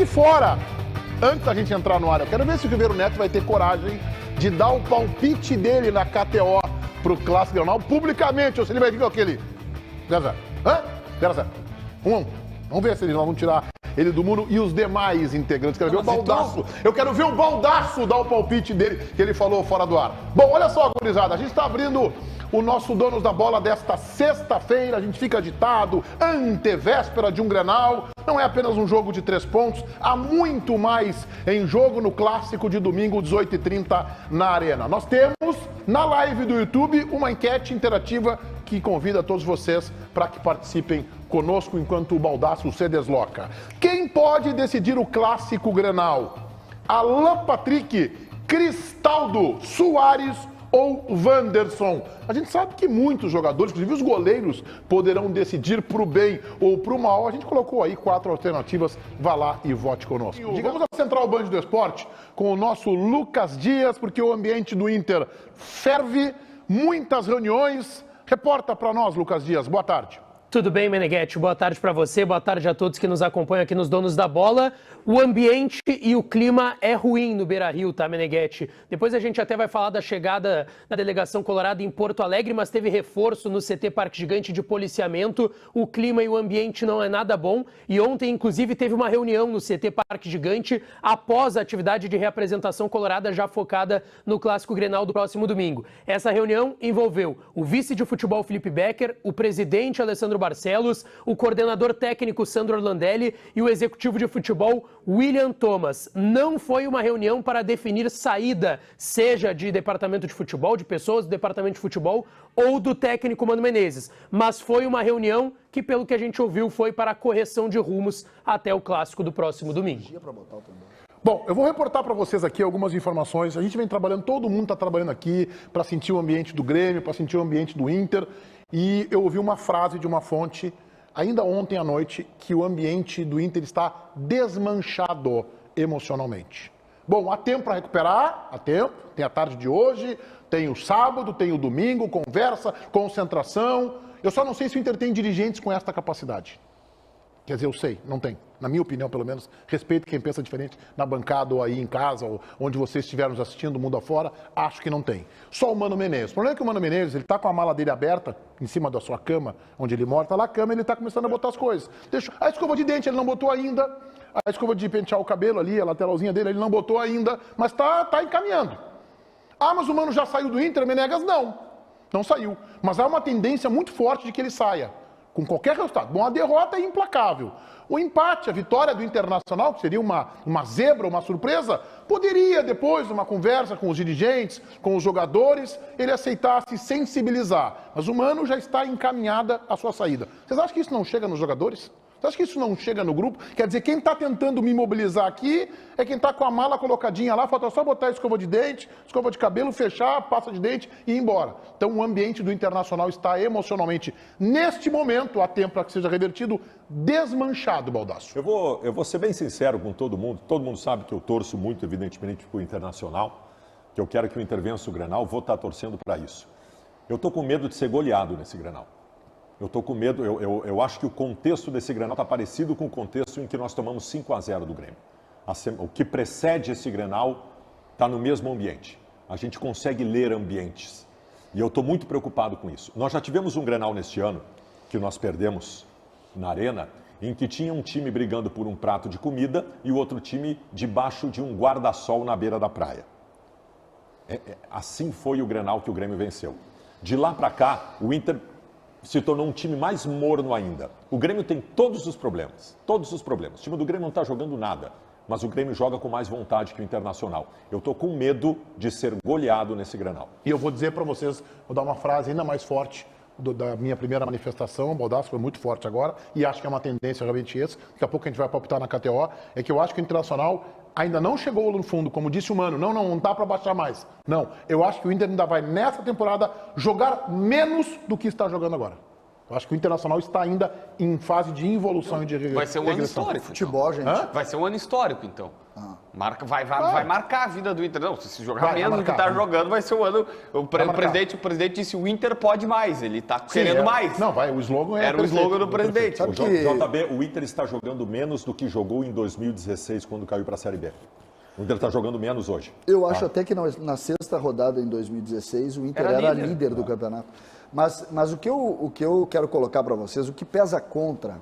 aqui fora. Antes da gente entrar no ar, eu quero ver se o Ribeiro Neto vai ter coragem de dar o palpite dele na KTO pro Clássico Grenal publicamente, ou se ele vai vir com aquele 0-0. Hã? 0-0. 1-1. Vamos ver se eles vão tirar ele do muro e os demais integrantes. Quero ver o Baldasso. Eu quero ver o Baldasso dar o palpite dele, que ele falou fora do ar. Bom, olha só, gurizada, a gente está abrindo o nosso Donos da Bola desta sexta-feira. A gente fica agitado, antevéspera de um Grenal. Não é apenas um jogo de 3 pontos, há muito mais em jogo no Clássico de domingo, 18h30, na Arena. Nós temos, na live do YouTube, uma enquete interativa que convida todos vocês para que participem conosco enquanto o Baldasso se desloca. Quem pode decidir o Clássico Grenal? Alan Patrick, Cristaldo, Soares ou Wanderson? A gente sabe que muitos jogadores, inclusive os goleiros, poderão decidir pro bem ou pro mal. A gente colocou aí 4 alternativas. Vá lá e vote conosco. Vamos à Central Band do Esporte com o nosso Lucas Dias, porque o ambiente do Inter ferve, muitas reuniões. Reporta para nós, Lucas Dias. Boa tarde. Tudo bem, Meneghetti? Boa tarde para você, boa tarde a todos que nos acompanham aqui nos Donos da Bola. O ambiente e o clima é ruim no Beira-Rio, tá, Meneghetti? Depois a gente até vai falar da chegada da delegação colorada em Porto Alegre, mas teve reforço no CT Parque Gigante de policiamento. O clima e o ambiente não é nada bom. E ontem, inclusive, teve uma reunião no CT Parque Gigante após a atividade de reapresentação colorada já focada no Clássico Grenal do próximo domingo. Essa reunião envolveu o vice de futebol Felipe Becker, o presidente Alessandro Barcelos, o coordenador técnico Sandro Orlandelli e o executivo de futebol William Thomas. Não foi uma reunião para definir saída, seja de departamento de futebol, de pessoas do departamento de futebol ou do técnico Mano Menezes, mas foi uma reunião que, pelo que a gente ouviu, foi para a correção de rumos até o Clássico do próximo domingo. Bom, eu vou reportar para vocês aqui algumas informações. A gente vem trabalhando, todo mundo está trabalhando aqui para sentir o ambiente do Grêmio, para sentir o ambiente do Inter. E eu ouvi uma frase de uma fonte, ainda ontem à noite, que o ambiente do Inter está desmanchado emocionalmente. Bom, há tempo para recuperar, há tempo. Tem a tarde de hoje, tem o sábado, tem o domingo, conversa, concentração. Eu só não sei se o Inter tem dirigentes com esta capacidade. Quer dizer, eu sei, não tem. Na minha opinião, pelo menos, respeito quem pensa diferente na bancada ou aí em casa, ou onde vocês estiverem nos assistindo, mundo afora, acho que não tem. Só o Mano Menezes. O problema é que o Mano Menezes, ele tá com a mala dele aberta, em cima da sua cama, onde ele mora, tá lá a cama, ele tá começando a botar as coisas. A escova de dente ele não botou ainda, a escova de pentear o cabelo ali, a lateralzinha dele, ele não botou ainda, mas tá encaminhando. Ah, mas o Mano já saiu do Inter, Menegas? Não saiu. Mas há uma tendência muito forte de que ele saia. Com qualquer resultado. Bom, a derrota é implacável. O empate, a vitória do Internacional, que seria uma zebra, uma surpresa, poderia, depois de uma conversa com os dirigentes, com os jogadores, ele aceitar se sensibilizar. Mas o Mano já está encaminhada a sua saída. Vocês acham que isso não chega nos jogadores? Você acha que isso não chega no grupo? Quer dizer, quem está tentando me mobilizar aqui é quem está com a mala colocadinha lá, falta só botar a escova de dente, escova de cabelo, fechar, pasta de dente e ir embora. Então o ambiente do Internacional está emocionalmente, neste momento, a tempo para que seja revertido, desmanchado, Baldasso. Eu vou ser bem sincero com todo mundo sabe que eu torço muito, evidentemente, para o Internacional, que eu quero que o Inter vença o Grenal, vou estar torcendo para isso. Eu estou com medo de ser goleado nesse Grenal. Eu estou com medo, eu acho que o contexto desse Grenal está parecido com o contexto em que nós tomamos 5-0 do Grêmio. O que precede esse Grenal está no mesmo ambiente. A gente consegue ler ambientes. E eu estou muito preocupado com isso. Nós já tivemos um Grenal neste ano, que nós perdemos na Arena, em que tinha um time brigando por um prato de comida e o outro time debaixo de um guarda-sol na beira da praia. Assim foi o Grenal que o Grêmio venceu. De lá para cá, o Inter se tornou um time mais morno ainda. O Grêmio tem todos os problemas, todos os problemas. O time do Grêmio não está jogando nada, mas o Grêmio joga com mais vontade que o Internacional. Eu estou com medo de ser goleado nesse Grenal. E eu vou dizer para vocês, vou dar uma frase ainda mais forte da minha primeira manifestação, o Baldasso foi muito forte agora, e acho que é uma tendência realmente essa, daqui a pouco a gente vai palpitar na KTO, é que eu acho que o Internacional ainda não chegou no fundo, como disse o Mano, não dá para baixar mais. Não, eu acho que o Inter ainda vai, nessa temporada, jogar menos do que está jogando agora. Eu acho que o Internacional está ainda em fase de involução e de regressão. Vai ser um ano histórico. Futebol, gente. Vai ser um ano histórico, então. Vai marcar a vida do Inter. Não, se jogar menos do que tá vai. jogando, vai ser o ano. O presidente disse o Inter pode mais, ele tá querendo mais. Não, vai, o slogan é Era o slogan do presidente. O JB, o Inter está jogando menos do que jogou em 2016, quando caiu para a Série B. O Inter está jogando menos hoje. Eu acho até que na sexta rodada em 2016 o Inter era líder do campeonato. Mas o que eu quero colocar para vocês, o que pesa contra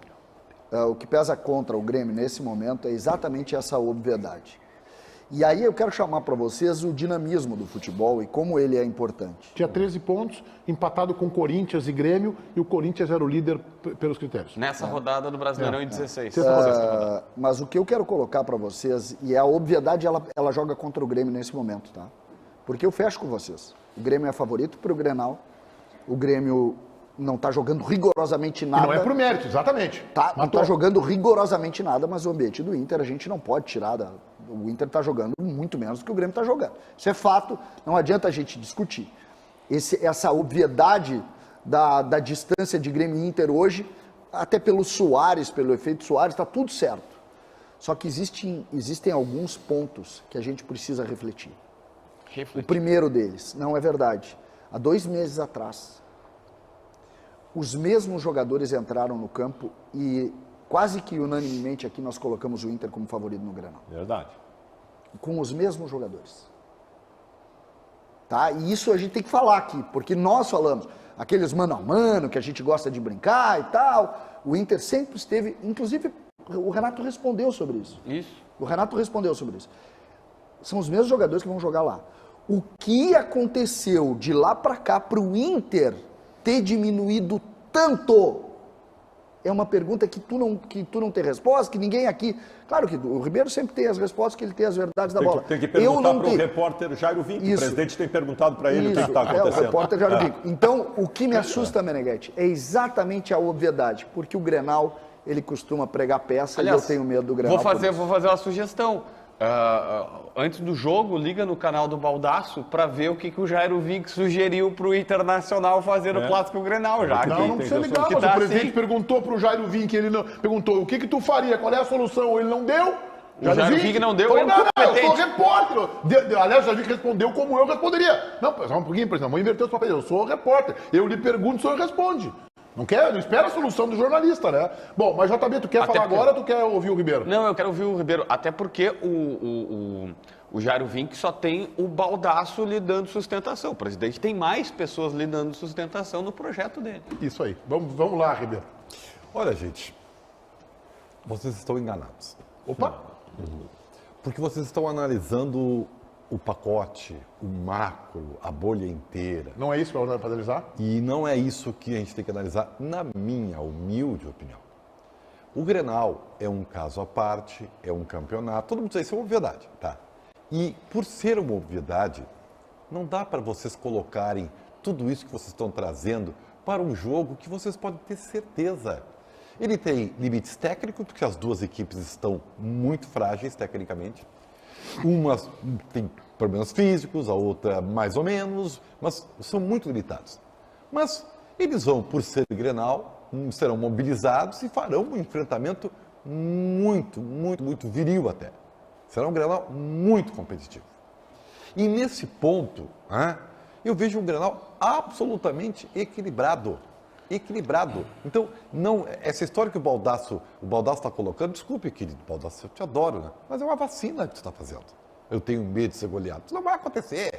o Grêmio nesse momento é exatamente essa obviedade. E aí eu quero chamar para vocês o dinamismo do futebol e como ele é importante. Tinha 13 pontos, empatado com Corinthians e Grêmio, e o Corinthians era o líder pelos critérios. Nessa rodada do Brasileirão em 16. Mas o que eu quero colocar para vocês, e a obviedade ela joga contra o Grêmio nesse momento, tá? Porque eu fecho com vocês. O Grêmio é favorito para o Grenal, o Grêmio não está jogando rigorosamente nada. E não é por mérito, exatamente. Não está jogando rigorosamente nada, mas o ambiente do Inter a gente não pode tirar. O Inter está jogando muito menos do que o Grêmio está jogando. Isso é fato, não adianta a gente discutir. Essa obviedade da distância de Grêmio e Inter hoje, até pelo Soares, pelo efeito Soares, está tudo certo. Só que existem alguns pontos que a gente precisa refletir. O primeiro deles, não é verdade. Há 2 meses atrás, os mesmos jogadores entraram no campo e quase que unanimemente aqui nós colocamos o Inter como favorito no Grenal. Verdade. Com os mesmos jogadores. Tá? E isso a gente tem que falar aqui, porque nós falamos, aqueles mano a mano, que a gente gosta de brincar e tal, o Inter sempre esteve, inclusive o Renato respondeu sobre isso. O Renato respondeu sobre isso. São os mesmos jogadores que vão jogar lá. O que aconteceu de lá para cá para o Inter ter diminuído tanto? É uma pergunta que tu não tem resposta, que ninguém aqui... Claro que o Ribeiro sempre tem as respostas, que ele tem as verdades da bola. Tem que perguntar para o repórter Jairo Vinck. O presidente tem perguntado para ele o que está acontecendo. O repórter Jairo Vinck. Então, o que me assusta, Meneghetti, é exatamente a obviedade, porque o Grenal, ele costuma pregar peça. Aliás, e eu tenho medo do Grenal. Vou fazer uma sugestão. Antes do jogo, liga no canal do Baldaço para ver o que o Jairo Vinck sugeriu para o Internacional fazer no Clássico Grenal. Não precisa ligar, mas o presidente perguntou para o Jairo Vinck, ele não, perguntou o que tu faria, qual é a solução, ele não deu. O Jairo Vinck não deu, ele não, eu sou repórter. Aliás, o Jairo Vinck respondeu como eu responderia. Não, só um pouquinho, por exemplo, vou inverter os papéis, eu sou repórter, eu lhe pergunto, o senhor responde. Não espera a solução do jornalista, né? Bom, mas JB, tu quer falar agora ou tu quer ouvir o Ribeiro? Não, eu quero ouvir o Ribeiro, até porque o Jairo Vinck só tem o Baldasso lhe dando sustentação. O presidente tem mais pessoas lhe dando sustentação no projeto dele. Isso aí. Vamos lá, Ribeiro. Olha, gente, vocês estão enganados. Opa! Porque vocês estão analisando o pacote, o macro, a bolha inteira. Não é isso para analisar? E não é isso que a gente tem que analisar, na minha humilde opinião. O Grenal é um caso à parte, é um campeonato, todo mundo diz isso é uma obviedade, tá? E por ser uma obviedade, não dá para vocês colocarem tudo isso que vocês estão trazendo para um jogo que vocês podem ter certeza. Ele tem limites técnicos, porque as duas equipes estão muito frágeis tecnicamente. Uma tem problemas físicos, a outra mais ou menos, mas são muito limitados. Mas eles vão, por ser Grenal, serão mobilizados e farão um enfrentamento muito viril até. Será um Grenal muito competitivo. E nesse ponto, eu vejo um Grenal absolutamente equilibrado. Então, não, essa história que o Baldasso está colocando, desculpe, querido Baldasso, eu te adoro, né? Mas é uma vacina que tu está fazendo. Eu tenho medo de ser goleado. Isso não vai acontecer.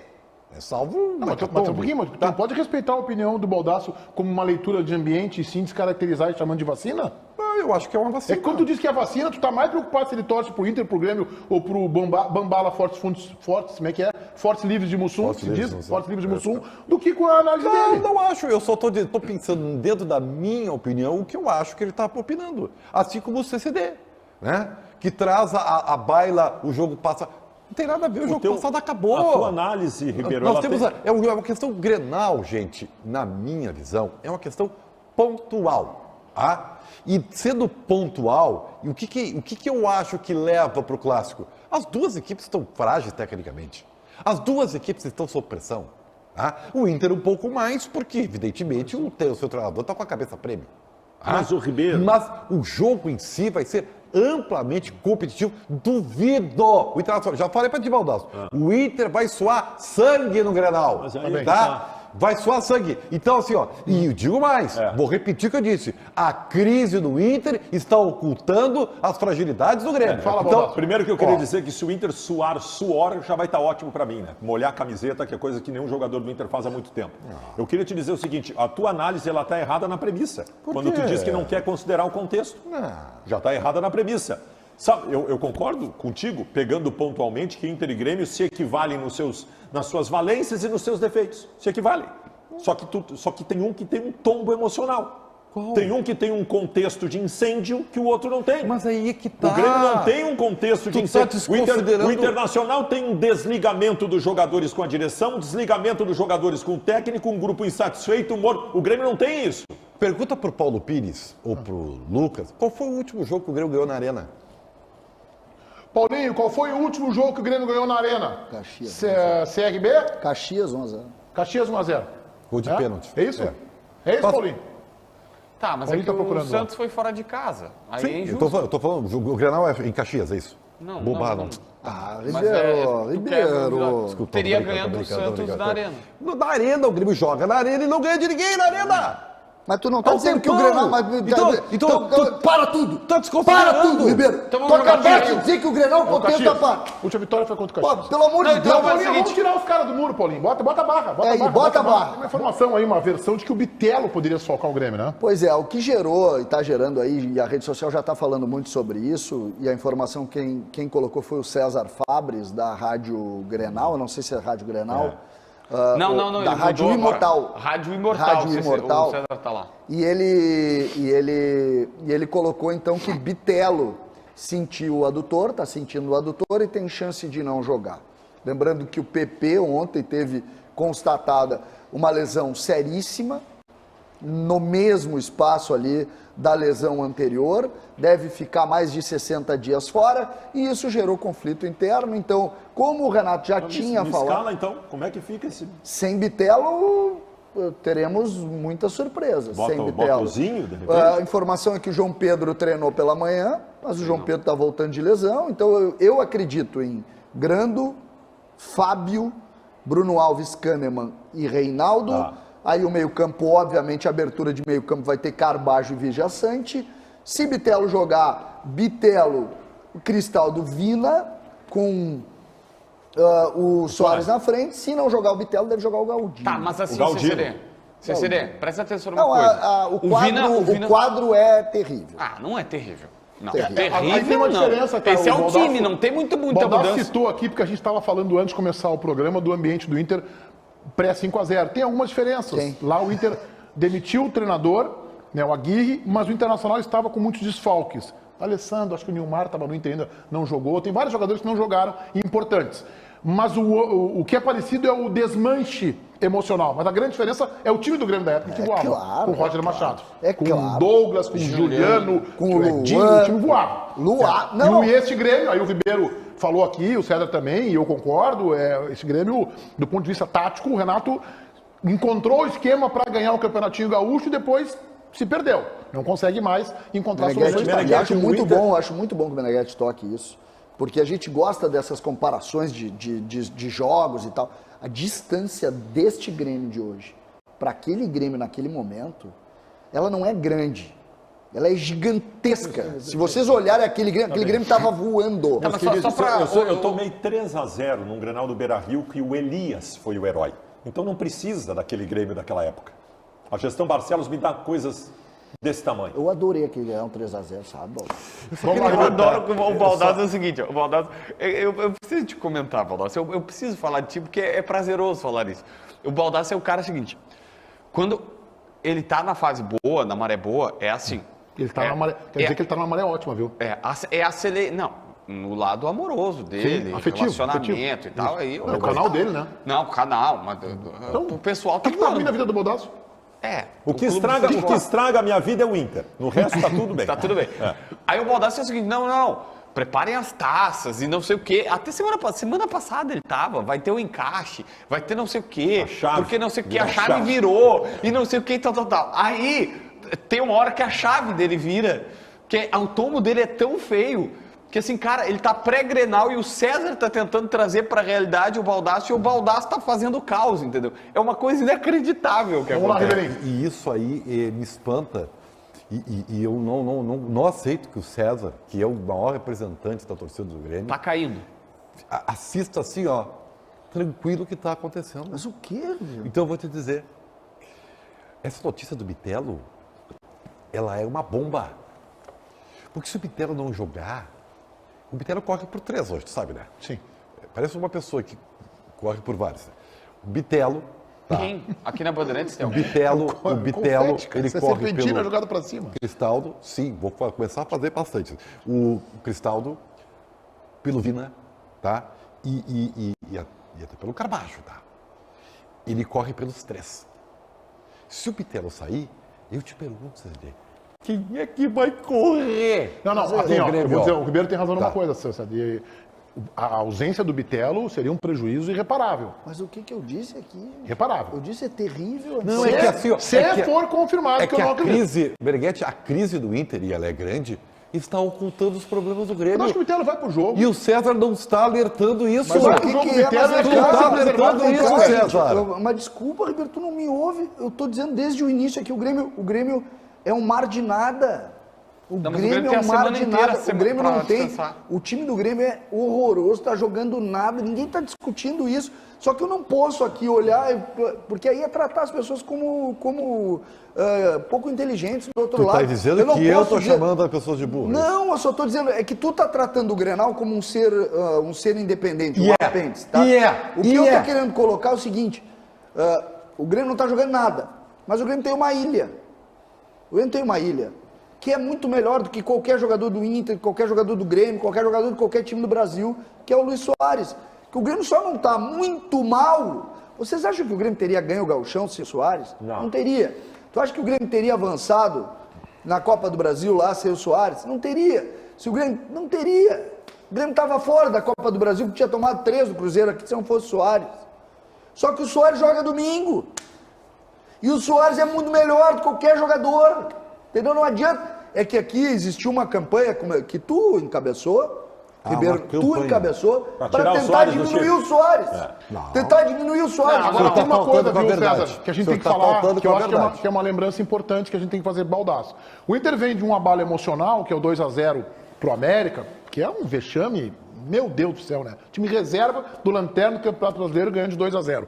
É salvo um. Mas tu pode respeitar a opinião do Baldasso como uma leitura de ambiente e sim descaracterizar e chamando de vacina? Eu acho que é uma vacina. É que quando tu diz que é vacina, tu tá mais preocupado se ele torce pro Inter, pro Grêmio ou pro Bambala Fortes, como é que é? Fortes Livres de Mussum, se diz? Fortes Livres de Mussum, do que com a análise dele. Não acho, eu só tô pensando dentro da minha opinião o que eu acho que ele tá opinando. Assim como o CCD, né? Que traz a baila, o jogo passa... Não tem nada a ver, o jogo passado acabou. A tua análise, Ribeiro... Nós temos é uma questão Grenal, gente, na minha visão, é uma questão pontual. E sendo pontual, o que eu acho que leva para o Clássico? As duas equipes estão frágeis tecnicamente. As duas equipes estão sob pressão. O Inter um pouco mais, porque, evidentemente, o seu treinador está com a cabeça prêmio. Mas o Ribeiro... Mas o jogo em si vai ser amplamente competitivo. Duvido! O Internacional, já falei para ti, Baldasso, o Inter vai suar sangue no Grenal. Mas aí Tá? Vai suar sangue. Então, assim, ó, e eu digo mais, vou repetir o que eu disse. A crise do Inter está ocultando as fragilidades do Grêmio. Fala, então, Baldasso. Primeiro que eu queria dizer que se o Inter suar suor, já vai estar ótimo para mim, né? Molhar a camiseta, que é coisa que nenhum jogador do Inter faz há muito tempo. Eu queria te dizer o seguinte, a tua análise ela está errada na premissa. Quando tu quê? diz que não quer considerar o contexto. Já está errada na premissa. Sabe, eu concordo contigo, pegando pontualmente, que Inter e Grêmio se equivalem nas suas valências e nos seus defeitos. Se equivalem. Só que tem um que tem um tombo emocional. Qual? Tem um que tem um contexto de incêndio que o outro não tem. mas aí é que tá. O Grêmio não tem um contexto de Tu tá incêndio. desconsiderando- O Internacional tem um desligamento dos jogadores com a direção, desligamento dos jogadores com o técnico, um grupo insatisfeito, o Grêmio não tem isso. Pergunta pro Paulo Pires ou pro Lucas, qual foi o último jogo que o Grêmio ganhou na Arena? Paulinho, qual foi o último jogo que o Grêmio ganhou na Arena? Caxias. CRB? Caxias 11. Caxias 1-0. Gol de pênalti. É isso? É. É isso, Paulinho? Tá, mas Paulinho é que tá procurando o Santos foi fora de casa. Aí é Sim, eu injusto. tô falando, o Grenal é em Caxias, é isso? Não, Bobado. não. Ah, Mas Ribeiro, tu Ribeiro. Desculpa, teria tô brincando, ganhando o tô brincando, Santos tô na brincando. Arena. Na Arena, o Grêmio joga na Arena e não ganha de ninguém na Arena. Mas tu não tá Tá dizendo que o tentando. Grenal... Mas, Então, para tudo! tá desconsiderando. Para tudo, Ribeiro! Então Tu vamos jogar acabaste Caxias. de dizer que o Grenal É o contenta Caxias. a pá. Última vitória foi contra o Pô, Caxias. pelo amor de Não, Deus, então, Paulinho, seguinte- vamos tirar os caras do muro, Paulinho. Bota a barra. É, e bota a barra. Tem uma informação aí, uma versão de que o Bitelo poderia desfalcar o Grêmio, né? Pois é, o que gerou e está gerando aí, e a rede social já está falando muito sobre isso, e a informação quem colocou foi o César Fabres, da Rádio Grenal, não sei se é Rádio Grenal. Não, Da ele Rádio mudou Imortal. agora. Rádio Imortal. Rádio Imortal. O César tá lá. E ele colocou então que Bitelo sentiu o adutor, está sentindo o adutor e tem chance de não jogar. Lembrando que o PP ontem teve constatada uma lesão seríssima, no mesmo espaço ali da lesão anterior, deve ficar mais de 60 dias fora, e isso gerou conflito interno. Então, como o Renato já tinha Me falado, escala, então, como é que fica esse... sem Bitelo teremos muitas surpresas. Bota sem o Bitelo. Botozinho, de repente? A informação é que o João Pedro treinou pela manhã, mas o João Pedro está voltando de lesão, então eu acredito em Grando, Fábio, Bruno Alves, Kahneman e Reinaldo. Tá. Aí o meio-campo, obviamente, a abertura de meio-campo vai ter Carbajo e Vigia Sante. Se Bitelo jogar, Bitelo, Cristaldo, Vina, com o Soares na frente. Se não jogar o Bitelo, deve jogar o Galdino. Tá, mas assim, O Galdino. CCD, presta atenção numa Não, coisa. o quadro é terrível. Ah, não é terrível. Não, Terrível. terrível Aí tem uma não. diferença, cara. Esse é o Baldasso- time, não tem muita Baldasso mudança. citou aqui, porque a gente estava falando antes de começar o programa, do ambiente do Inter pré-5-0. Tem algumas diferenças. Tem. Lá o Inter demitiu o treinador, né, o Aguirre, mas o Internacional estava com muitos desfalques. Alessandro, acho que o Nilmar estava no Inter ainda, não jogou. Tem vários jogadores que não jogaram, importantes. Mas o que é parecido é o desmanche emocional. Mas a grande diferença é o time do Grêmio da época que voava. claro, com o Roger é claro. Machado. É com claro. o Douglas, com o Juliano, com o Edinho, Luan. o time voava. Luan, Certo? não. E este Grêmio, aí o Ribeiro falou aqui, o César também, e eu concordo, esse Grêmio, do ponto de vista tático, o Renato encontrou o esquema para ganhar o Campeonatinho Gaúcho e depois se perdeu. Não consegue mais encontrar soluções Meneghetti, táticas. acho muito Inter- bom, acho muito bom que o Meneghetti toque isso, porque a gente gosta dessas comparações de jogos e tal. A distância deste Grêmio de hoje para aquele Grêmio naquele momento, ela não é grande. Ela é gigantesca. Se vocês olharem aquele Grêmio estava voando. Tá, mas Querido, só pra- eu tomei 3-0 num Grenal do Beira-Rio que o Elias foi o herói. Então não precisa daquele Grêmio daquela época. A gestão Barcelos me dá coisas desse tamanho. Eu adorei aquele ganhar um 3-0, sabe? Eu adoro que o Baldasso é o seguinte, ó, o Baldasso, eu preciso te comentar, Baldasso, eu preciso falar de ti porque é prazeroso falar isso. O Baldasso é o cara seguinte, quando ele tá na fase boa, na maré boa, é assim. Ele tá na maré, quer dizer que ele tá numa maré ótima, viu? Não, no lado amoroso dele, Sim, afetivo, relacionamento afetivo. e tal. Aí, É o canal dele, né? Não, o canal, mas o pessoal O tá que tá ruim na falando. vida do Baldasso? É. O que clube estraga, de o que futebol. estraga a minha vida é o Inter. No resto tá tudo bem. Tá tudo bem. Aí o Baldasso é o seguinte, não, preparem as taças e não sei o quê. Até semana passada ele tava, vai ter o encaixe, vai ter não sei o quê, A chave. porque não sei o quê, Virou a chave chave. virou, e não sei o quê, tal. Aí tem uma hora que a chave dele vira, que o tombo dele é tão feio que assim, cara, ele tá pré-Grenal e o César tá tentando trazer pra realidade o Baldasso e o Baldasso tá fazendo caos, entendeu? É uma coisa inacreditável que Vamos lá, acontece. Ribeirinho. E isso aí me espanta. E eu não aceito que o César, que é o maior representante da torcida do Grêmio, Tá caindo. assista assim, ó, tranquilo o que está acontecendo. Mas o quê, meu? Então eu vou te dizer, essa notícia do Bitelo, ela é uma bomba. Porque se o Bitelo não jogar, o Bitelo corre por 3 hoje, tu sabe, né? Sim. Parece uma pessoa que corre por vários. Né? O Bitelo, Quem? Aqui na Bandeirantes tem o alguém? Bitelo, Confete, cara. ele Você corre serpentina pelo jogado pra cima. Cristaldo, sim, vou começar a fazer bastante. O Cristaldo, pelo Vina, tá? E até pelo Carbacho, tá? Ele corre pelos 3. Se o Bitelo sair, eu te pergunto, César, quem é que vai correr? Não, Mas assim, ó, eu Grêmio, vou dizer, ó. o Ribeiro tem razão numa Tá. coisa, César. A ausência do Bitelo seria um prejuízo irreparável. Mas o que eu disse aqui? Irreparável. Eu disse é terrível. Não, Se é que assim, ó, Se é que- for confirmado, É que que eu não a acredito. crise, Berguete, a crise do Inter, e ela é grande, está ocultando os problemas do Eu Grêmio. acho que o Bitelo vai pro jogo. E o César não está alertando isso. Mas Vai o pro que, jogo que é? Bitelo, Mas, ele não cara, tá mas, alertando cara, isso, cara, César. mas desculpa, Ribeiro, tu não me ouve. Eu tô dizendo desde o início aqui, o Grêmio é um mar de nada. O Não, mas o Grêmio Grêmio tem é a um mar semana de inteira nada. O Grêmio pra não tem. descansar. O time do Grêmio é horroroso, tá jogando nada, ninguém tá discutindo isso. Só que eu não posso aqui olhar, porque aí é tratar as pessoas como pouco inteligentes do outro Tu lado. tá dizendo não que eu posso tô dizer- chamando as pessoas de burras. Não, eu só tô dizendo, é que tu tá tratando o Grenal como um ser independente, um E é. apêndice, tá? E é. O que E eu é. tô querendo colocar é o seguinte, o Grêmio não tá jogando nada, mas o Grêmio tem uma ilha. O Grêmio tem uma ilha, que é muito melhor do que qualquer jogador do Inter, qualquer jogador do Grêmio, qualquer jogador de qualquer time do Brasil, que é o Luis Soares. Que o Grêmio só não tá muito mal. Vocês acham que o Grêmio teria ganho o Gauchão sem o Soares? Não. Não teria. Tu acha que o Grêmio teria avançado na Copa do Brasil lá sem o Soares? Não teria. Se o Grêmio não teria. O Grêmio estava fora da Copa do Brasil, porque tinha tomado 3 do Cruzeiro aqui se não fosse o Soares. Só que o Soares joga domingo. E o Soares é muito melhor do que qualquer jogador. Entendeu? Não adianta. É que aqui existiu uma campanha que tu encabeçou, Ribeiro, uma tu campanha. encabeçou, Pra para tirar o tentar Soares do diminuir time. o Soares. Não. Tentar diminuir o Soares. Não, agora tá tem uma coisa, faltando com a viu, verdade. César, que a gente O senhor tem que tá falar, faltando que com eu a acho verdade. que é uma lembrança importante que a gente tem que fazer baldaço. O Inter vem de um abalo emocional, que é o 2-0 pro América, que é um vexame, meu Deus do céu, né? Time reserva do Lanterna do Campeonato Brasileiro ganhando de 2-0.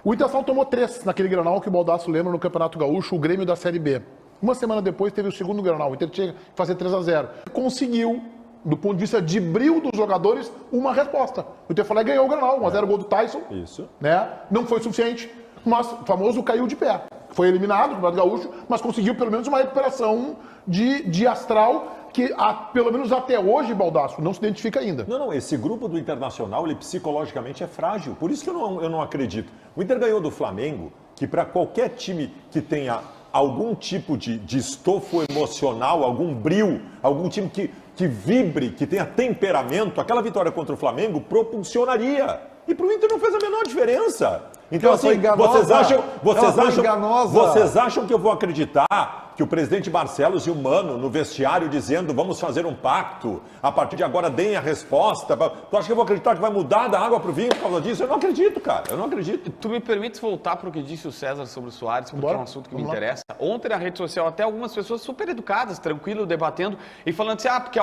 O Internacional tomou 3 naquele Granal que o Baldasso lembra no Campeonato Gaúcho, o Grêmio da Série B. Uma semana depois teve o segundo Granal, o Inter tinha que fazer 3-0. Conseguiu, do ponto de vista de brilho dos jogadores, uma resposta. O Inter foi lá e ganhou o Granal, 1-0 gol do Tyson. Isso. Né? Não foi suficiente, mas o famoso caiu de pé. Foi eliminado do Campeonato Gaúcho, mas conseguiu pelo menos uma recuperação de astral que, pelo menos até hoje, Baldasso, não se identifica ainda. Não, esse grupo do Internacional, ele psicologicamente é frágil. Por isso que eu não acredito. O Inter ganhou do Flamengo, que para qualquer time que tenha algum tipo de estofo emocional, algum brio, algum time que vibre, que tenha temperamento, aquela vitória contra o Flamengo propulsionaria. E pro Inter não fez a menor diferença. Então, Ela foi assim, enganosa. Ela foi enganosa. vocês acham que eu vou acreditar que o presidente Barcelos e o Mano no vestiário dizendo vamos fazer um pacto, a partir de agora deem a resposta? Tu acha que eu vou acreditar que vai mudar da água pro vinho por causa disso? Eu não acredito, cara. Eu não acredito. Tu me permites voltar para o que disse o César sobre o Soares, porque Bora. é um assunto que me Vamos lá. interessa. Ontem na rede social, até algumas pessoas super educadas, tranquilo, debatendo, e falando assim, porque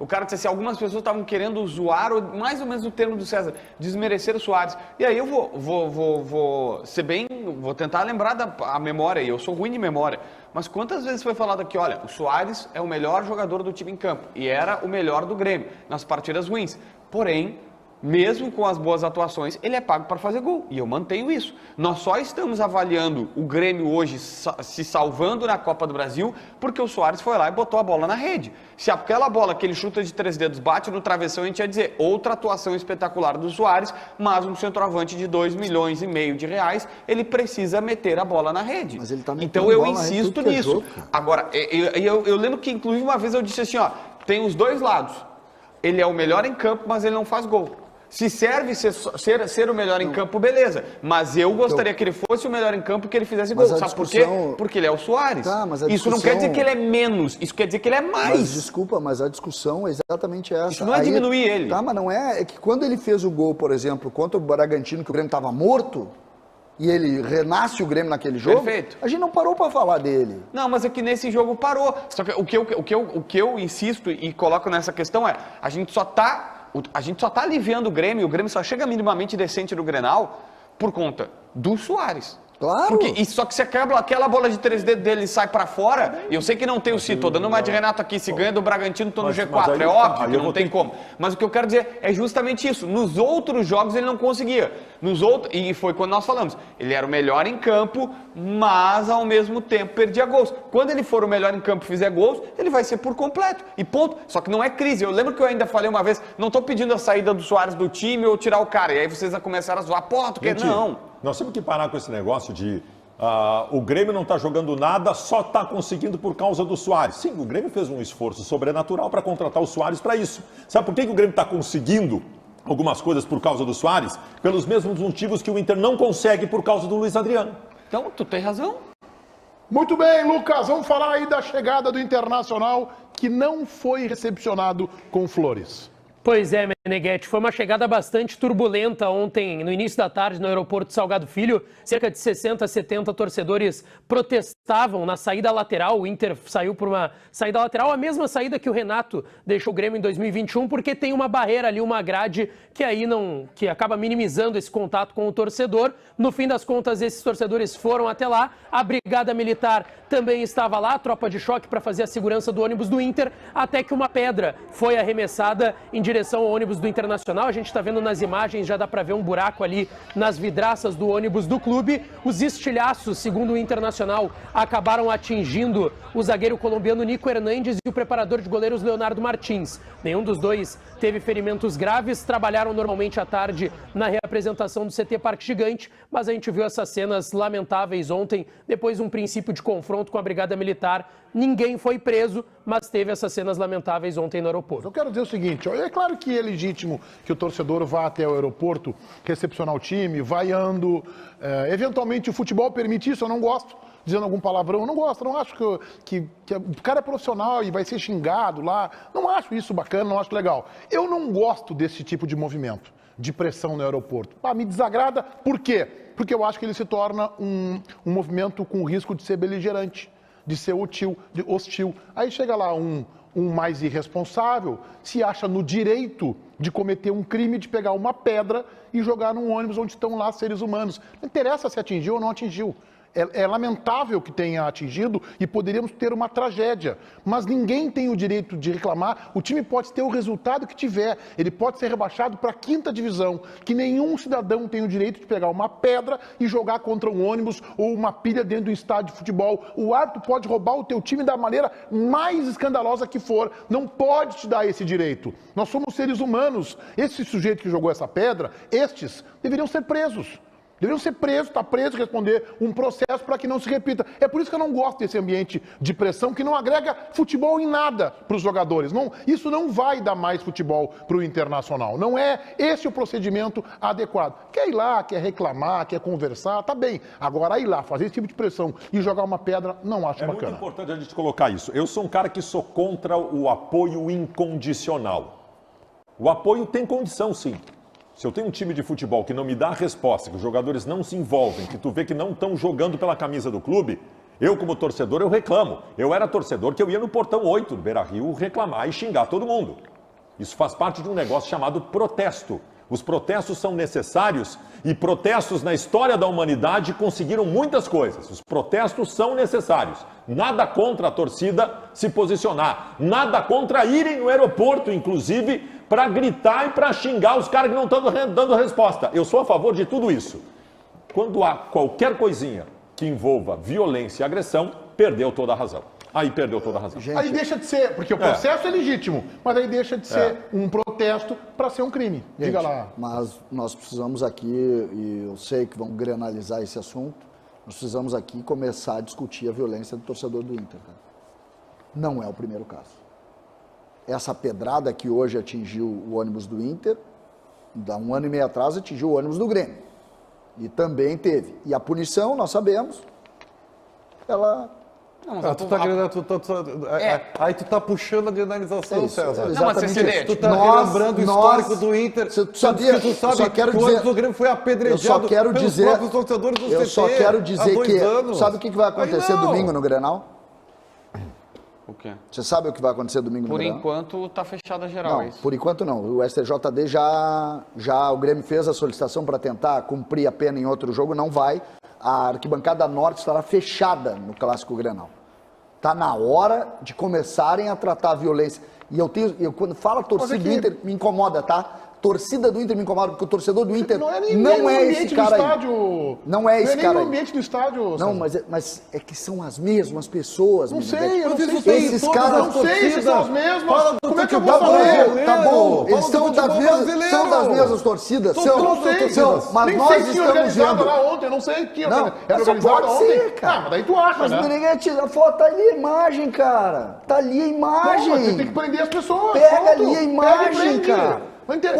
o cara disse assim, algumas pessoas estavam querendo zoar, ou mais ou menos o termo do César, desmerecer o Soares. E aí eu vou ser bem, vou tentar lembrar a memória, e eu sou ruim de memória, mas quantas vezes foi falado aqui, olha, o Soares é o melhor jogador do time em campo, e era o melhor do Grêmio, nas partidas ruins. Porém, mesmo com as boas atuações, ele é pago para fazer gol. E eu mantenho isso. Nós só estamos avaliando o Grêmio hoje se salvando na Copa do Brasil porque o Soares foi lá e botou a bola na rede. Se aquela bola que ele chuta de 3 dedos bate no travessão, a gente ia dizer outra atuação espetacular do Soares, mas um centroavante de 2,5 milhões de reais, ele precisa meter a bola na rede. Mas ele tá metendo então eu bola na rede insisto tudo que é nisso. jogo, cara. Agora, eu lembro que inclusive uma vez eu disse assim, tem os dois lados. Ele é o melhor em campo, mas ele não faz gol. Se serve ser o melhor em campo, beleza. Mas eu gostaria que ele fosse o melhor em campo e que ele fizesse gol. Sabe por quê? Porque ele é o Soares. Tá, mas a isso não quer dizer que ele é menos, isso quer dizer que ele é mais. Mas, desculpa, mas a discussão é exatamente essa. Isso não é diminuir ele. Tá, mas não é. É que quando ele fez o gol, por exemplo, contra o Bragantino, que o Grêmio estava morto, e ele renasce o Grêmio naquele jogo, Perfeito. a gente não parou para falar dele. Não, mas é que nesse jogo parou. Só que o que eu insisto e coloco nessa questão é, a gente só tá aliviando o Grêmio só chega minimamente decente no Grenal por conta do Soares. Claro. Só que se aquela bola de 3 dedos dele sai pra fora, e eu sei que não tem o Cito, tô dando uma de Renato aqui, se ganha do Bragantino, tô no G4, é óbvio que não tem como. Mas o que eu quero dizer é justamente isso, nos outros jogos ele não conseguia, e foi quando nós falamos, ele era o melhor em campo, mas ao mesmo tempo perdia gols. Quando ele for o melhor em campo e fizer gols, ele vai ser por completo, e ponto. Só que não é crise, eu lembro que eu ainda falei uma vez, não tô pedindo a saída do Soares do time ou tirar o cara, e aí vocês começaram a zoar, porra, tu quer? Não. Nós temos que parar com esse negócio de o Grêmio não está jogando nada, só está conseguindo por causa do Soares. Sim, o Grêmio fez um esforço sobrenatural para contratar o Soares para isso. Sabe por que o Grêmio está conseguindo algumas coisas por causa do Soares? Pelos mesmos motivos que o Inter não consegue por causa do Luiz Adriano. Então, tu tem razão. Muito bem, Lucas, vamos falar aí da chegada do Internacional, que não foi recepcionado com flores. Pois é, Meneghetti, foi uma chegada bastante turbulenta ontem, no início da tarde, no aeroporto Salgado Filho. Cerca de 60, 70 torcedores protestavam na saída lateral. O Inter saiu por uma saída lateral, a mesma saída que o Renato deixou o Grêmio em 2021, porque tem uma barreira ali, uma grade que acaba minimizando esse contato com o torcedor. No fim das contas, esses torcedores foram até lá. A Brigada Militar também estava lá, a tropa de choque para fazer a segurança do ônibus do Inter, até que uma pedra foi arremessada em direção ao ônibus do Internacional. A gente está vendo nas imagens, já dá para ver um buraco ali nas vidraças do ônibus do clube. Os estilhaços, segundo o Internacional, acabaram atingindo o zagueiro colombiano Nico Hernandes e o preparador de goleiros Leonardo Martins. Nenhum dos dois teve ferimentos graves, trabalharam normalmente à tarde na reapresentação do CT Parque Gigante, mas a gente viu essas cenas lamentáveis ontem, depois de um princípio de confronto com a Brigada Militar. Ninguém foi preso, mas teve essas cenas lamentáveis ontem no aeroporto. Eu quero dizer o seguinte, é claro que é legítimo que o torcedor vá até o aeroporto recepcionar o time, vaiando, eventualmente o futebol permite isso, eu não gosto, dizendo algum palavrão, eu não gosto, não acho que o cara é profissional e vai ser xingado lá, não acho isso bacana, não acho legal. Eu não gosto desse tipo de movimento, de pressão no aeroporto. Me desagrada, por quê? Porque eu acho que ele se torna um movimento com risco de ser beligerante, de ser hostil. Aí chega lá um mais irresponsável, se acha no direito de cometer um crime, de pegar uma pedra e jogar num ônibus onde estão lá seres humanos. Não interessa se atingiu ou não atingiu. É lamentável que tenha atingido e poderíamos ter uma tragédia. Mas ninguém tem o direito de reclamar. O time pode ter o resultado que tiver. Ele pode ser rebaixado para a 5ª divisão. Que nenhum cidadão tem o direito de pegar uma pedra e jogar contra um ônibus ou uma pilha dentro do estádio de futebol. O árbitro pode roubar o teu time da maneira mais escandalosa que for. Não pode te dar esse direito. Nós somos seres humanos. Esse sujeito que jogou essa pedra, estes deveriam ser presos. Deveriam ser presos, estar presos, responder um processo para que não se repita. É por isso que eu não gosto desse ambiente de pressão que não agrega futebol em nada para os jogadores. Isso não vai dar mais futebol para o Internacional. Não é esse o procedimento adequado. Quer ir lá, quer reclamar, quer conversar, tá bem. Agora ir lá, fazer esse tipo de pressão e jogar uma pedra, não acho bacana. É muito importante a gente colocar isso. Eu sou um cara que sou contra o apoio incondicional. O apoio tem condição, sim. Se eu tenho um time de futebol que não me dá a resposta, que os jogadores não se envolvem, que tu vê que não estão jogando pela camisa do clube, eu como torcedor eu reclamo. Eu era torcedor que eu ia no portão 8 do Beira-Rio reclamar e xingar todo mundo. Isso faz parte de um negócio chamado protesto. Os protestos são necessários e protestos na história da humanidade conseguiram muitas coisas. Os protestos são necessários. Nada contra a torcida se posicionar. Nada contra irem no aeroporto, inclusive, para gritar e para xingar os caras que não estão dando resposta. Eu sou a favor de tudo isso. Quando há qualquer coisinha que envolva violência e agressão, perdeu toda a razão. Aí perdeu toda a razão. Gente, aí deixa de ser, porque o processo é legítimo, mas aí deixa de ser um protesto para ser um crime. gente, Diga lá. Mas nós precisamos aqui, e eu sei que vamos granalizar esse assunto, nós precisamos aqui começar a discutir a violência do torcedor do Inter. Cara. Não é o primeiro caso. Essa pedrada que hoje atingiu o ônibus do Inter há 1 ano e meio atrás, atingiu o ônibus do Grêmio. E também teve. E a punição, nós sabemos, ela... Não, mas Aí tu tá puxando a granalização, César. Não, mas você Tu tá relembrando o histórico do Inter. Tu sabia, tu sabe só quero que dizer, o Grêmio foi apedrejado eu só quero pelos dizer, próprios torcedores do eu CT só quero dizer há 2 que... anos. Sabe o que vai acontecer Aí não. domingo no Grenal? O quê? Você sabe o que vai acontecer domingo no Por Grenal? enquanto tá fechada geral, é Não, isso? por enquanto não. O STJD já o Grêmio fez a solicitação para tentar cumprir a pena em outro jogo, não vai. A arquibancada norte estará fechada no Clássico Grenal. Está na hora de começarem a tratar a violência. E eu quando falo torcida do Inter, me incomoda, tá? Torcida do Inter me incomoda, porque o torcedor do Inter não é esse cara aí. Não é esse cara aí. Não é nem no ambiente do estádio. Não, mas é que são as mesmas pessoas. Não sei, eu não sei. Esses caras... Não sei se são as mesmas. Como é que eu vou Tá bom, saber? tá bom. Eles são brasileiro. das mesmas torcidas. Eu não sei. Mas Nem nós sei se tinha estamos organizado vendo. lá ontem. Eu não sei que Não, era só organizado pode ontem. ser, cara. Ah, mas daí tu acha, Mas né? Meneghete, a foto tá ali a imagem, cara. Tá ali a Não, mas imagem. você tem que prender as pessoas. Pega ponto. ali a Pega e imagem, prende. cara. Não inter-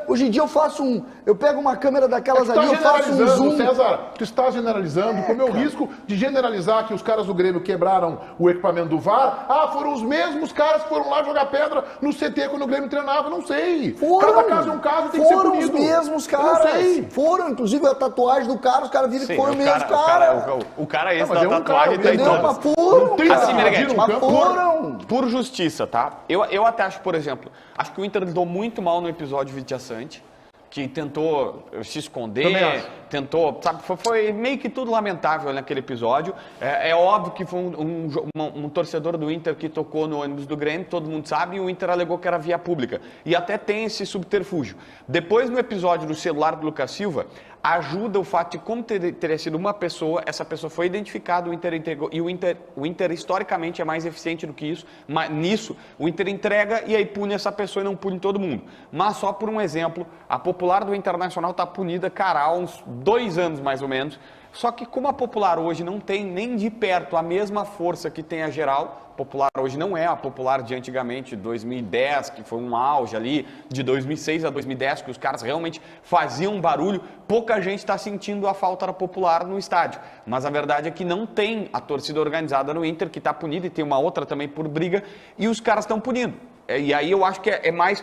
Hoje em dia eu faço eu pego uma câmera daquelas ali, eu faço um generalizando, zoom. César, tu está generalizando, com o meu risco de generalizar que os caras do Grêmio quebraram o equipamento do VAR. Ah, foram os mesmos caras que foram lá jogar pedra no CT quando o Grêmio treinava. Não sei. Cada caso é um caso, tem que ser Foram punido. os mesmos Eu caras. não sei. Foram, inclusive a tatuagem do cara, os caras viram que Sim, foram os mesmos caras. o cara esse mas da é um tatuagem cara, tá Entendeu? então. Mas foram, tem cara. assim, Meneghete, Mas campo. foram. Por justiça, tá? Eu até acho, por exemplo, acho que o Inter lidou muito mal no episódio Vitia Sante, que tentou se Também esconder, acho. tentou, sabe, foi meio que tudo lamentável naquele episódio. É óbvio que foi um torcedor do Inter que tocou no ônibus do Grêmio, todo mundo sabe, e o Inter alegou que era via pública. E até tem esse subterfúgio. Depois, no episódio do celular do Lucas Silva, ajuda o fato de como teria sido uma pessoa, essa pessoa foi identificada, o Inter entregou, e o Inter historicamente é mais eficiente do que isso, mas nisso o Inter entrega e aí pune essa pessoa e não pune todo mundo. Mas só por um exemplo, a Popular do Internacional está punida, cara, há uns 2 anos mais ou menos, só que como a Popular hoje não tem nem de perto a mesma força que tem a Geral, Popular hoje não é a Popular de antigamente, 2010, que foi um auge ali, de 2006 a 2010, que os caras realmente faziam barulho, pouca gente está sentindo a falta da Popular no estádio. Mas a verdade é que não tem a torcida organizada no Inter, que está punida, e tem uma outra também por briga, e os caras estão punindo. E aí eu acho que é mais...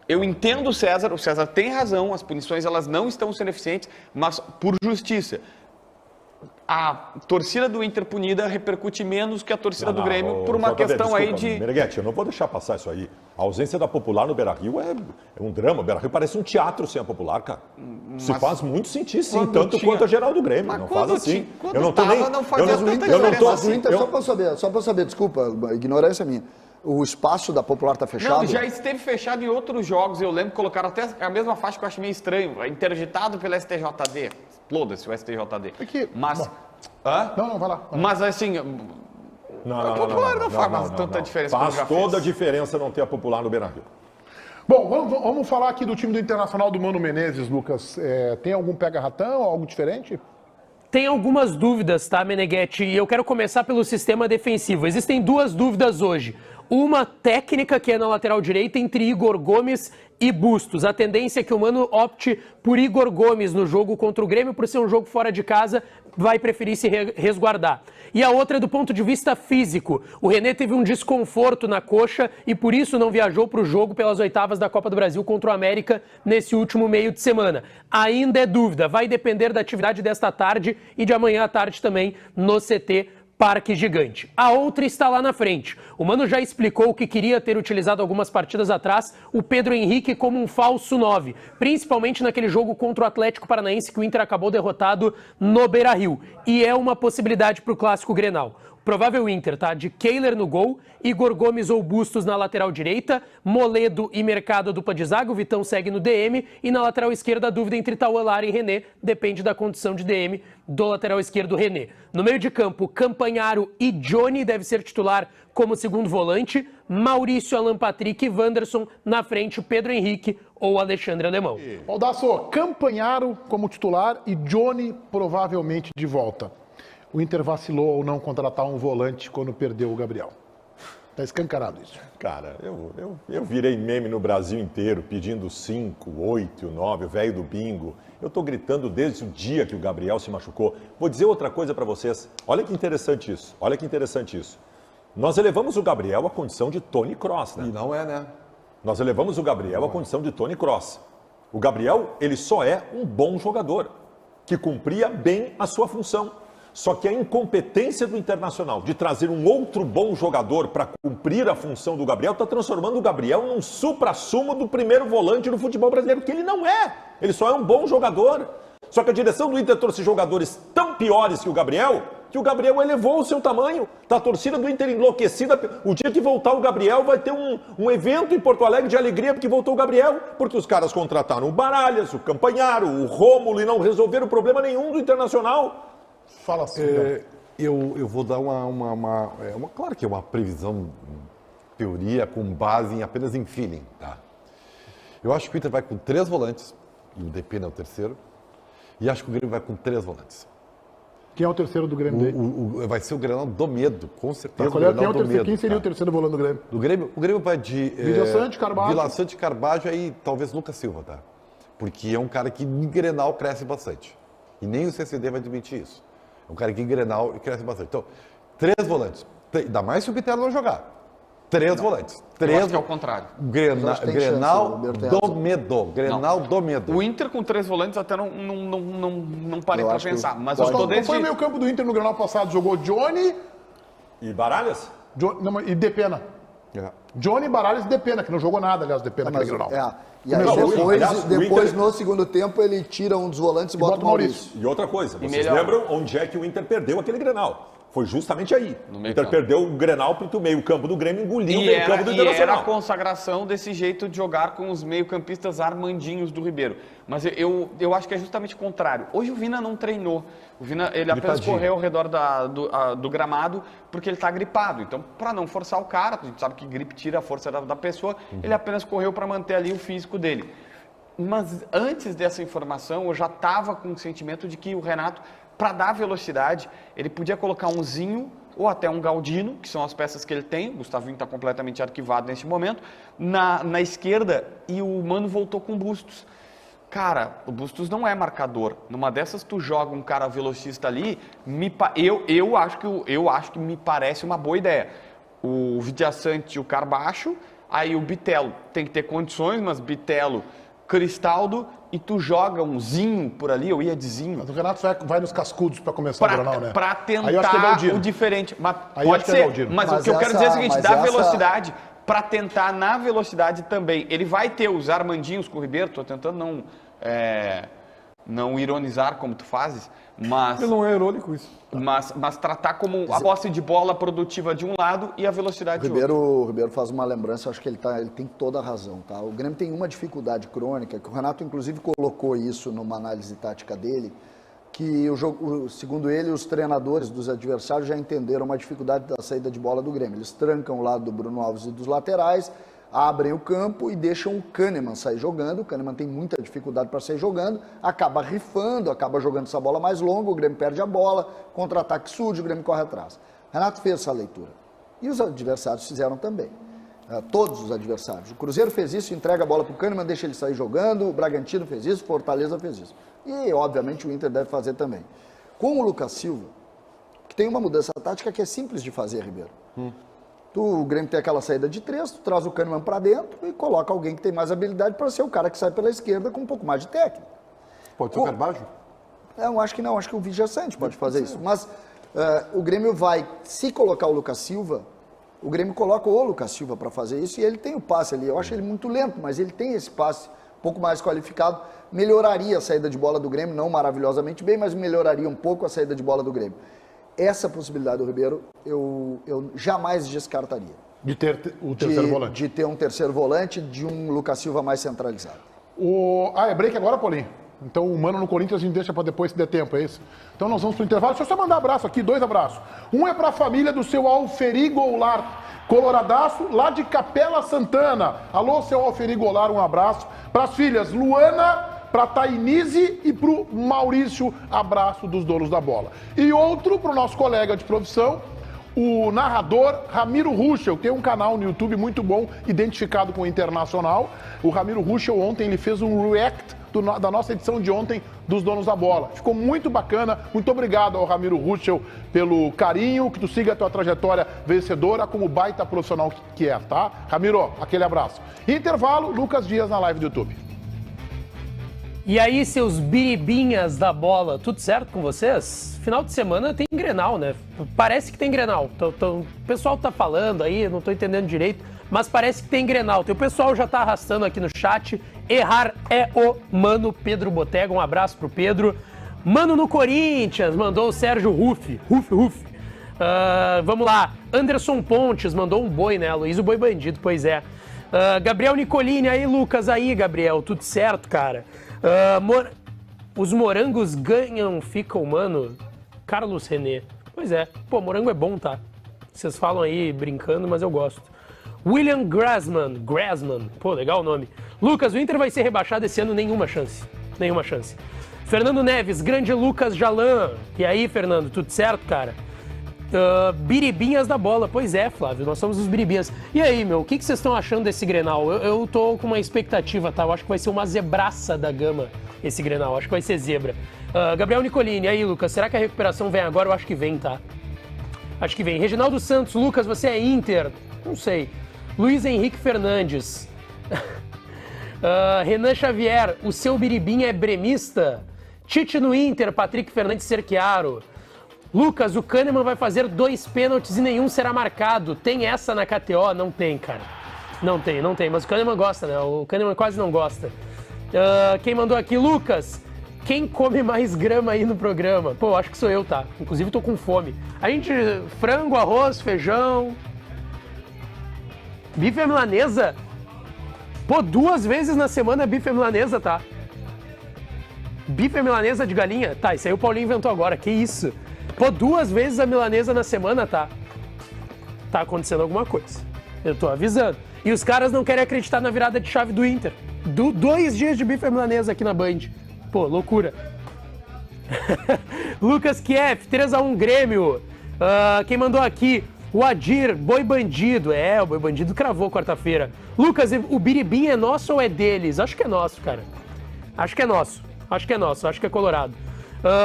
Eu entendo o César tem razão, as punições elas não estão sendo eficientes, mas por justiça. A torcida do Inter punida repercute menos que a torcida do Grêmio por uma questão aí de... Meneghete, eu não vou deixar passar isso aí. A ausência da Popular no Beira-Rio é um drama. O Beira-Rio parece um teatro sem a Popular, cara. Se faz muito sentir, sim, quando tanto tinha- quanto a Geral do Grêmio. Mas Não quando faz assim. tinha- quando Eu não tô tava, nem... não fazia eu não, tanta eu não tô... diferença. Mas o Inter, eu- só pra saber, desculpa, ignorância minha. O espaço da Popular tá fechado? Não, já esteve fechado em outros jogos. Eu lembro que colocaram até a mesma faixa que eu achei meio estranho. Interditado pelo STJD. Exploda-se o STJD. que- Mas... bom. Hã? Não, vai lá. Mas assim... Não, Popular não faz mais tanta diferença Faz como já toda a fez. diferença não ter a Popular no Beira-Rio. Bom, vamos falar aqui do time do Internacional do Mano Menezes, Lucas. Tem algum pega-ratão, algo diferente? Tem algumas dúvidas, tá, Meneghete? E eu quero começar pelo sistema defensivo. Existem 2 dúvidas hoje. Uma técnica, que é na lateral direita, entre Igor Gomes e Bustos. A tendência é que o Mano opte por Igor Gomes no jogo contra o Grêmio, por ser um jogo fora de casa, vai preferir se resguardar. E a outra é do ponto de vista físico. O René teve um desconforto na coxa e por isso não viajou para o jogo pelas oitavas da Copa do Brasil contra o América nesse último meio de semana. Ainda é dúvida, vai depender da atividade desta tarde e de amanhã à tarde também no CT Parque Gigante. A outra está lá na frente. O Mano já explicou que queria ter utilizado algumas partidas atrás o Pedro Henrique como um falso 9, principalmente naquele jogo contra o Atlético Paranaense que o Inter acabou derrotado no Beira-Rio. E é uma possibilidade para o Clássico Grenal. Provável Inter, tá? De Kehler no gol, Igor Gomes ou Bustos na lateral direita, Moledo e Mercado dupla de zaga, o Vitão segue no DM, e na lateral esquerda a dúvida entre Tauan Lara e René, depende da condição de DM do lateral esquerdo René. No meio de campo, Campanharo e Johnny deve ser titular como segundo volante, Maurício, Alan Patrick e Wanderson, na frente Pedro Henrique ou Alexandre Alemão. Baldasso, Campanharo como titular e Johnny provavelmente de volta. O Inter vacilou ao não contratar um volante quando perdeu o Gabriel. Tá escancarado isso. Cara, eu virei meme no Brasil inteiro, pedindo 5, 8, 9, o velho do bingo. Eu tô gritando desde o dia que o Gabriel se machucou. Vou dizer outra coisa para vocês. Olha que interessante isso. Nós elevamos o Gabriel à condição de Tony Kroos, né? E não é, né? Nós elevamos o Gabriel à condição de Tony Kroos. O Gabriel, ele só é um bom jogador, que cumpria bem a sua função. Só que a incompetência do Internacional de trazer um outro bom jogador para cumprir a função do Gabriel está transformando o Gabriel num supra-sumo do primeiro volante do futebol brasileiro, que ele não é. Ele só é um bom jogador. Só que a direção do Inter trouxe jogadores tão piores que o Gabriel elevou o seu tamanho. Tá a torcida do Inter enlouquecida. O dia que voltar o Gabriel vai ter um evento em Porto Alegre de alegria porque voltou o Gabriel, porque os caras contrataram o Baralhas, o Campanharo, o Rômulo e não resolveram problema nenhum do Internacional. Fala assim. Eu vou dar claro que é uma previsão, teoria, com base apenas em feeling, tá? Eu acho que o Inter vai com 3 volantes, e o Depena é o terceiro, e acho que o Grêmio vai com 3 volantes. Quem é o terceiro do Grêmio dele? Vai ser o Grenal do medo, com certeza. Quem seria o terceiro volante do Grêmio? Do Grêmio? O Grêmio vai de... Vila Sante, Carbajo. Vila Sante, Carbajo e talvez Lucas Silva, tá? Porque é um cara que em Grenal cresce bastante. E nem o CCD vai admitir isso. É um cara que em Grenal cresce bastante. Então, 3 volantes. Ainda mais se o Pitelo não jogar. 3 volantes. 3 Eu acho que é o contrário. Grenal do medo. Grenal do medo. O Inter com 3 volantes até não parei pra pensar. Mas eu tô Qual desde... foi o meio campo do Inter no Grenal passado? Jogou Johnny E Baralhas? e Depena. Johnny, Baralhas e Depena, que não jogou nada, aliás, Depena naquele Grenal. E aí depois no segundo tempo, ele tira um dos volantes e bota o Maurício. E outra coisa, vocês lembram onde é que o Inter perdeu aquele Grenal? Foi justamente aí. O Inter perdeu o Grenal porque o meio-campo do Grêmio engoliu o meio-campo do Internacional. E era a consagração desse jeito de jogar com os meio-campistas armandinhos do Ribeiro. Mas eu acho que é justamente o contrário. Hoje o Vina não treinou. O Vina, ele apenas correu ao redor do gramado porque ele está gripado. Então, para não forçar o cara, a gente sabe que gripe tira a força da pessoa, ele apenas correu para manter ali o físico dele. Mas antes dessa informação, eu já estava com o sentimento de que o Renato, para dar velocidade, ele podia colocar um Zinho ou até um Galdino, que são as peças que ele tem. O Gustavinho está completamente arquivado neste momento, na esquerda, e o Mano voltou com o Bustos. Cara, o Bustos não é marcador. Numa dessas, tu joga um cara velocista ali, eu acho que me parece uma boa ideia. O Vidiaçante e o Carbacho, aí o Bitelo tem que ter condições, mas Bitelo, Cristaldo, e tu joga um Zinho por ali, eu ia de Zinho. Mas o Renato vai nos cascudos para começar o Grenal, né? Pra tentar o diferente. Mas pode ser, mas o que eu quero dizer é o seguinte, dá velocidade, para tentar na velocidade também. Ele vai ter os Armandinhos com o Ribeiro, tô tentando não ironizar como tu fazes, mas... Ele não é irônico isso. Mas tratar como a posse de bola produtiva de um lado e a velocidade de outro. O Ribeiro faz uma lembrança, acho que ele tem toda a razão, tá? O Grêmio tem uma dificuldade crônica, que o Renato inclusive colocou isso numa análise tática dele, que segundo ele, os treinadores dos adversários já entenderam uma dificuldade da saída de bola do Grêmio. Eles trancam o lado do Bruno Alves e dos laterais, abrem o campo e deixam o Kahneman sair jogando. O Kahneman tem muita dificuldade para sair jogando, acaba rifando, acaba jogando essa bola mais longa, o Grêmio perde a bola, contra-ataque surge, o Grêmio corre atrás. Renato fez essa leitura. E os adversários fizeram também. Todos os adversários. O Cruzeiro fez isso, entrega a bola para o Kahneman, deixa ele sair jogando, o Bragantino fez isso, o Fortaleza fez isso. E, obviamente, o Inter deve fazer também. Com o Lucas Silva, que tem uma mudança tática que é simples de fazer, Ribeiro. O Grêmio tem aquela saída de 3, tu traz o Kahneman para dentro e coloca alguém que tem mais habilidade para ser o cara que sai pela esquerda com um pouco mais de técnica. Pode ser o Carbajo? Eu acho que não, acho que o Vidiaçante pode fazer isso. Mas o Grêmio vai, se colocar o Lucas Silva, o Grêmio coloca o Lucas Silva para fazer isso e ele tem o passe ali. Eu acho ele muito lento, mas ele tem esse passe um pouco mais qualificado. Melhoraria a saída de bola do Grêmio, não maravilhosamente bem, mas melhoraria um pouco a saída de bola do Grêmio. Essa possibilidade do Ribeiro, eu jamais descartaria. De ter o terceiro volante. De ter um terceiro volante, de um Lucas Silva mais centralizado. É break agora, Paulinho? Então o Mano no Corinthians a gente deixa para depois, se der tempo, é isso? Então nós vamos pro intervalo. Deixa eu só mandar abraço aqui, 2 abraços. Um é para a família do seu Alferi Goulart, coloradaço, lá de Capela Santana. Alô, seu Alferi Goulart, um abraço. Para as filhas Luana, para Tainise e para o Maurício, abraço dos donos da bola. E outro para o nosso colega de profissão, o narrador Ramiro Ruschel, que tem um canal no YouTube muito bom, identificado com o Internacional. O Ramiro Ruschel ontem ele fez um react da nossa edição de ontem dos Donos da Bola. Ficou muito bacana. Muito obrigado ao Ramiro Ruschel pelo carinho, que tu siga a tua trajetória vencedora como baita profissional que é, tá? Ramiro, aquele abraço. Intervalo, Lucas Dias na live do YouTube. E aí, seus biribinhas da bola, tudo certo com vocês? Final de semana tem Grenal, né? Parece que tem Grenal. O pessoal tá falando aí, não tô entendendo direito, mas parece que tem Grenal. O pessoal já tá arrastando aqui no chat. Errar é o Mano Pedro Botega. Um abraço pro Pedro. Mano no Corinthians, mandou o Sérgio Ruff. Vamos lá. Anderson Pontes mandou um boi, né? Luiz o Boi Bandido, pois é. Gabriel Nicolini, aí Lucas, aí Gabriel, tudo certo, cara? Os morangos ganham, ficam, mano. Carlos René. Pois é. Pô, morango é bom, tá? Vocês falam aí brincando, mas eu gosto. William Grassman. Pô, legal o nome. Lucas, o Inter vai ser rebaixado esse ano? Nenhuma chance. Fernando Neves, grande Lucas Jalan. E aí, Fernando, tudo certo, cara? Biribinhas da bola. Pois é, Flávio, nós somos os biribinhas. E aí, meu, o que vocês estão achando desse Grenal? Eu tô com uma expectativa, tá? Eu acho que vai ser uma zebraça da gama esse Grenal. Acho que vai ser zebra. Gabriel Nicolini, e aí, Lucas, será que a recuperação vem agora? Eu acho que vem, tá? Acho que vem. Reginaldo Santos, Lucas, você é Inter? Não sei. Luiz Henrique Fernandes. Renan Xavier, o seu biribinha é bremista? Tite no Inter, Patrick Fernandes Cerchiaro. Lucas, o Kahneman vai fazer 2 pênaltis e nenhum será marcado. Tem essa na KTO? Não tem, cara. Não tem. Mas o Kahneman gosta, né? O Kahneman quase não gosta. Quem mandou aqui? Lucas, quem come mais grama aí no programa? Pô, acho que sou eu, tá? Inclusive tô com fome. A gente, frango, arroz, feijão... Bife à milanesa? Pô, 2 vezes na semana bife à milanesa, tá? Bife à milanesa de galinha? Tá, isso aí o Paulinho inventou agora, que isso? Pô, 2 vezes a milanesa na semana, tá? Tá acontecendo alguma coisa. Eu tô avisando. E os caras não querem acreditar na virada de chave do Inter. 2 dias de bife à milanesa aqui na Band. Pô, loucura. Lucas Kiev, 3-1 Grêmio. Quem mandou aqui? O Adir, Boi Bandido. O Boi Bandido cravou quarta-feira. Lucas, o biribim é nosso ou é deles? Acho que é nosso, cara. Acho que é nosso, acho que é colorado.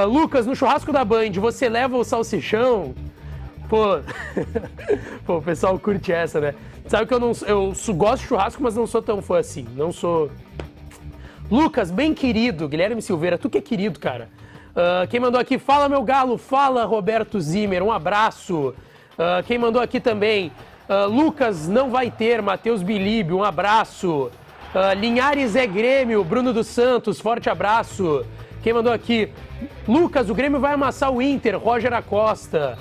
Lucas, no churrasco da Band, você leva o salsichão? Pô, o pessoal curte essa, né? Sabe que eu gosto de churrasco, mas não sou tão fã assim. Não sou... Lucas, bem querido, Guilherme Silveira, tu que é querido, cara. Quem mandou aqui? Fala, meu galo. Fala, Roberto Zimmer. Um abraço. Quem mandou aqui também? Lucas, não vai ter. Matheus Bilíbio, um abraço. Linhares é Grêmio. Bruno dos Santos, forte abraço. Quem mandou aqui? Lucas, o Grêmio vai amassar o Inter. Roger Acosta.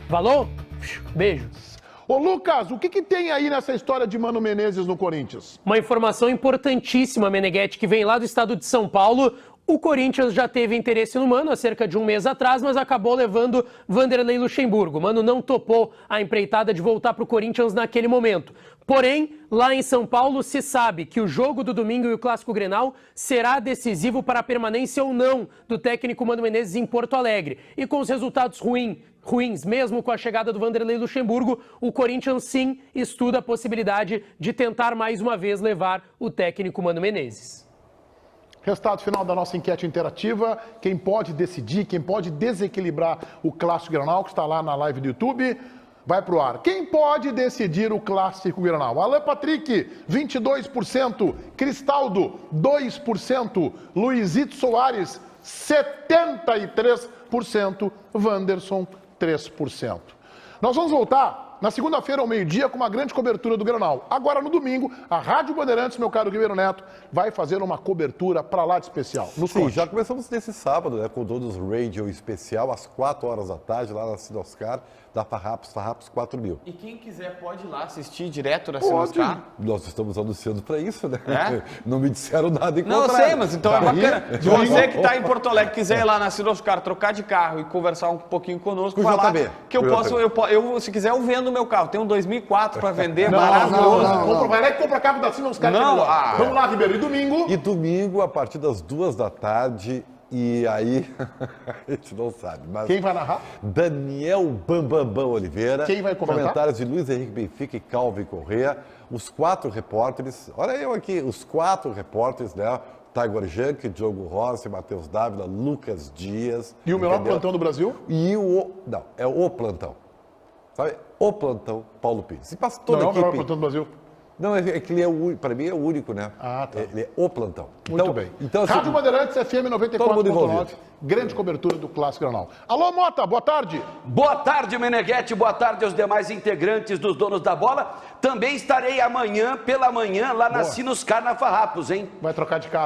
Valor? Beijo. Ô Lucas, o que tem aí nessa história de Mano Menezes no Corinthians? Uma informação importantíssima, Meneghetti, que vem lá do estado de São Paulo. O Corinthians já teve interesse no Mano há cerca de um mês atrás, mas acabou levando Vanderlei Luxemburgo. O Mano não topou a empreitada de voltar para o Corinthians naquele momento. Porém, lá em São Paulo se sabe que o jogo do domingo e o Clássico Grenal será decisivo para a permanência ou não do técnico Mano Menezes em Porto Alegre. E com os resultados ruins, mesmo com a chegada do Vanderlei Luxemburgo, o Corinthians sim estuda a possibilidade de tentar mais uma vez levar o técnico Mano Menezes. Resultado final da nossa enquete interativa. Quem pode decidir, quem pode desequilibrar o Clássico Grenal, que está lá na live do YouTube, vai pro ar. Quem pode decidir o Clássico Grenal? Alan Patrick, 22%. Cristaldo, 2%. Luizito Soares, 73%. Wanderson, 3%. Nós vamos voltar na segunda-feira ao meio-dia com uma grande cobertura do Grenal. Agora, no domingo, a Rádio Bandeirantes, meu caro Ribeiro Neto, vai fazer uma cobertura pra lá de especial. Sim, já começamos nesse sábado, né, com todos os Radio especial, às 4 horas da tarde, lá na Sinoscar, da Farrapos 4000. E quem quiser pode ir lá assistir direto na Sinoscar? Nós estamos anunciando para isso, né? Não me disseram nada em Não, eu sei, mas então é bacana. Se você que está em Porto Alegre quiser ir lá na Sinoscar, trocar de carro e conversar um pouquinho conosco, vai lá, que eu posso, se quiser eu vendo o meu carro. Tem um 2004 para vender, maravilhoso. Vai lá e compra carro da Sinoscar. Vamos lá, Ribeiro. E domingo? E domingo, a partir das 2 da tarde, E aí, a gente não sabe. Mas Quem vai narrar? Daniel Bambambam Oliveira. Quem vai comentar? Comentários de Luiz Henrique Benfica e Calvin Correa. Os 4 repórteres. Olha eu aqui, os 4 repórteres, né? Tiger Junk, Diogo Rossi, Matheus Dávila, Lucas Dias. E o melhor entendeu? plantão do Brasil? E o... Não, é o plantão. Sabe? O plantão Paulo Pires. E passa toda Não a é o melhor equipe. plantão do Brasil? Não, é que ele é o único, para mim é o único, né? Ah, tá. Ele é o plantão. Muito bem. Então, assim, Rádio Bandeirantes FM todo mundo 94.9, envolvido. grande cobertura do Clássico Grenal. Alô, Mota, boa tarde. Boa tarde, Meneghetti. Boa tarde aos demais integrantes dos Donos da Bola. Também estarei amanhã, pela manhã, lá na Sinos Car, na Farrapos, hein? Vai trocar de carro.